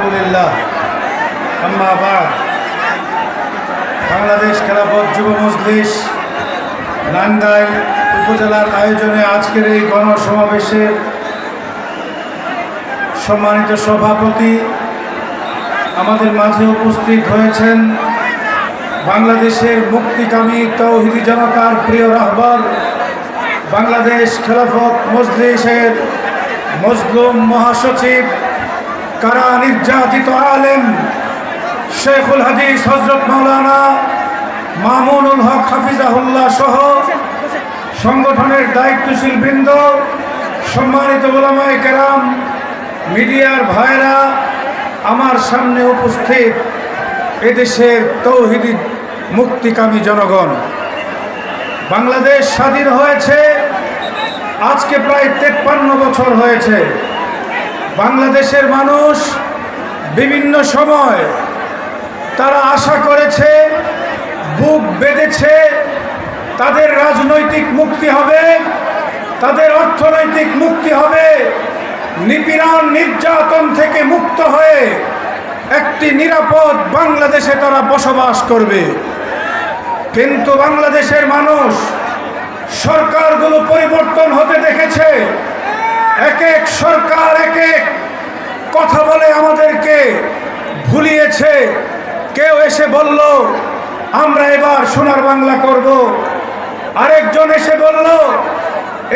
আলহামদুলিল্লাহ, আম্মা বাদ। বাংলাদেশ খেলাফত যুব মজলিস নান্দাইল উপজেলার আয়োজনে আজকের এই গণসমাবেশের সম্মানিত সভাপতি আমাদের মাঝে উপস্থিত হয়েছেন বাংলাদেশের মুক্তিকামী তৌহিদি জনতার প্রিয় রাহবার, বাংলাদেশ খেলাফত মজলিসের মজলুম মহাসচিব, কারা নির্যাতিত আলেম শেখুল হাদিস হযরত মাওলানা মামুনুল হক হাফিজাহুল্লাহ সহ সংগঠনের দায়িত্বশীল বৃন্দ, সম্মানিত উলামায়ে কেরাম, মিডিয়ার ভাইরা, আমার সামনে উপস্থিত এদেশের তৌহিদি মুক্তিকামী জনগণ। বাংলাদেশ স্বাধীন হয়েছে আজকে প্রায় 53 বছর হয়েছে। বাংলাদেশের মানুষ বিভিন্ন সময় তারা আশা করেছে, বুক বেঁধেছে, তাদের রাজনৈতিক মুক্তি হবে, তাদের অর্থনৈতিক মুক্তি হবে, নিপীড়ন নির্যাতন থেকে মুক্ত হয়ে একটি নিরাপদ বাংলাদেশে তারা বসবাস করবে। কিন্তু বাংলাদেশের মানুষ সরকারগুলো পরিবর্তন হতে দেখেছে। এক এক সরকার এক এক কথা বলে আমাদেরকে ভুলিয়েছে। কেউ এসে বলল আমরা এবার সোনার বাংলা করব, আরেকজন এসে বলল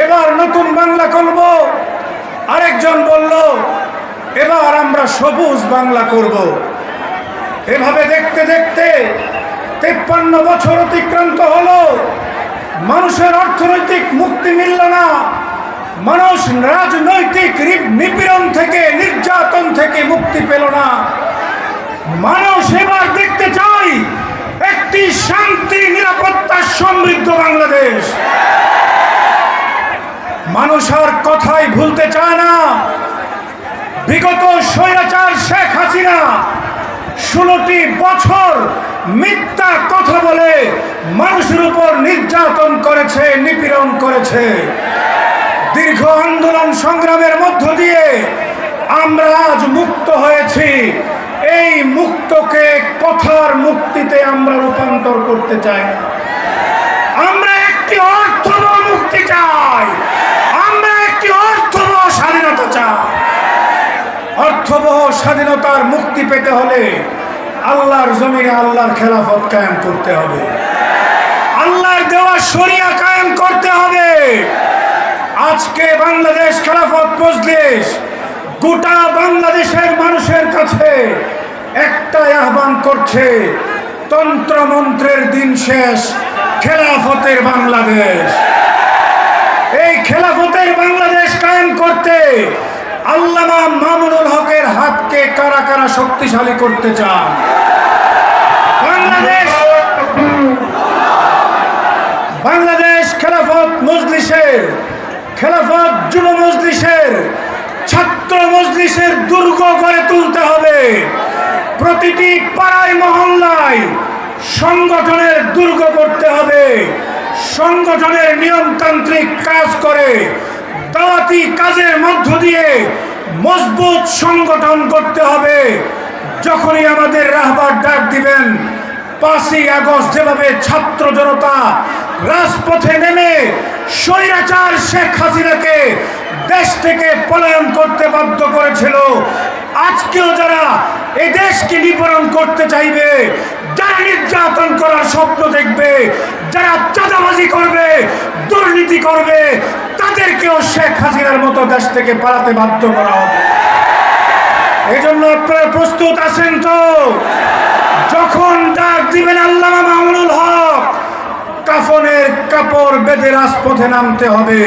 এবার নতুন বাংলা করব, আরেকজন বলল এবার আমরা সবুজ বাংলা করব। এভাবে দেখতে দেখতে 53 বছর অতিক্রান্ত হলো, মানুষের অর্থনৈতিক মুক্তি মিলল না, মানুষ রাজনৈতিক নিপীড়ন থেকে নির্যাতন থেকে মুক্তি পেল না। মানুষ এবার দেখতে চায় একটি শান্তি, নিরাপত্তা, সমৃদ্ধ বাংলাদেশ। মানুষ আর কথাই ভুলতে চায় না। বিগত স্বৈরাচার শেখ হাসিনা 16টি বছর মিথ্যা কথা বলে মানুষের উপর নির্যাতন করেছে, নিপীড়ন করেছে। দীর্ঘ আন্দোলন সংগ্রামের মধ্য দিয়ে আমরা আজ মুক্ত হয়েছি। এই মুক্তকে কথার মুক্তিতে আমরা রূপান্তর করতে চাই না। আমরা একটি অর্থবহ মুক্তি চাই, আমরা একটি অর্থবহ স্বাধীনতা চাই। অর্থবহ স্বাধীনতার মুক্তি পেতে হলে আল্লাহর জমিনে আল্লাহর খেলাফত কায়েম করতে হবে, আল্লাহর দেওয়া শরিয়া কায়েম করতে হবে। আজকে বাংলাদেশ খেলাফত মজলিস গোটা বাংলাদেশের মানুষের কাছে একটাই আহ্বান করছে, তন্ত্রমন্ত্রের দিন শেষ, খেলাফতের বাংলাদেশ। এই খেলাফতের বাংলাদেশ কায়েম করতে আল্লামা মামুনুল হকের হাতকে কারা কারা শক্তিশালী করতে চান? বাংলাদেশ খেলাফত মজলিসের, খেলাফত যুব মজলিসের, ছাত্র মজলিসের দুর্গ গড়ে তুলতে হবে। প্রতিটি পাড়ায় মহল্লায় সংগঠনের দুর্গ করতে হবে। সংগঠনের নিয়মতান্ত্রিক কাজ করে দাওয়াতি কাজের মধ্য দিয়ে মজবুত সংগঠন করতে হবে। যখনই আমাদের রাহবার ডাক দিবেন, 5ই আগস্ট যেভাবে ছাত্র জনতা রাজপথে নেমে স্বৈরাচার শেখ হাসিনাকে দেশ থেকে পলায়ন করতে বাধ্য করেছিল, আজকেও যারা এই দেশকে নিপীড়ন করতে চাইবে, যারা নির্যাতন করার স্বপ্ন দেখবে, যারা চাঁদাবাজি করবে, দুর্নীতি করবে, তাদেরকেও শেখ হাসিনার মতো দেশ থেকে পালাতে বাধ্য করা হবে। এই জন্য আপনারা প্রস্তুত আছেন তো? যখন ডাক দিবেন আল্লামা মামুনুল হক, কাফনের কাপড় বেঁধে রাজপথে নামতে হবে।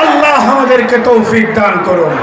আল্লাহ আমাদেরকে তৌফিক দান করুন।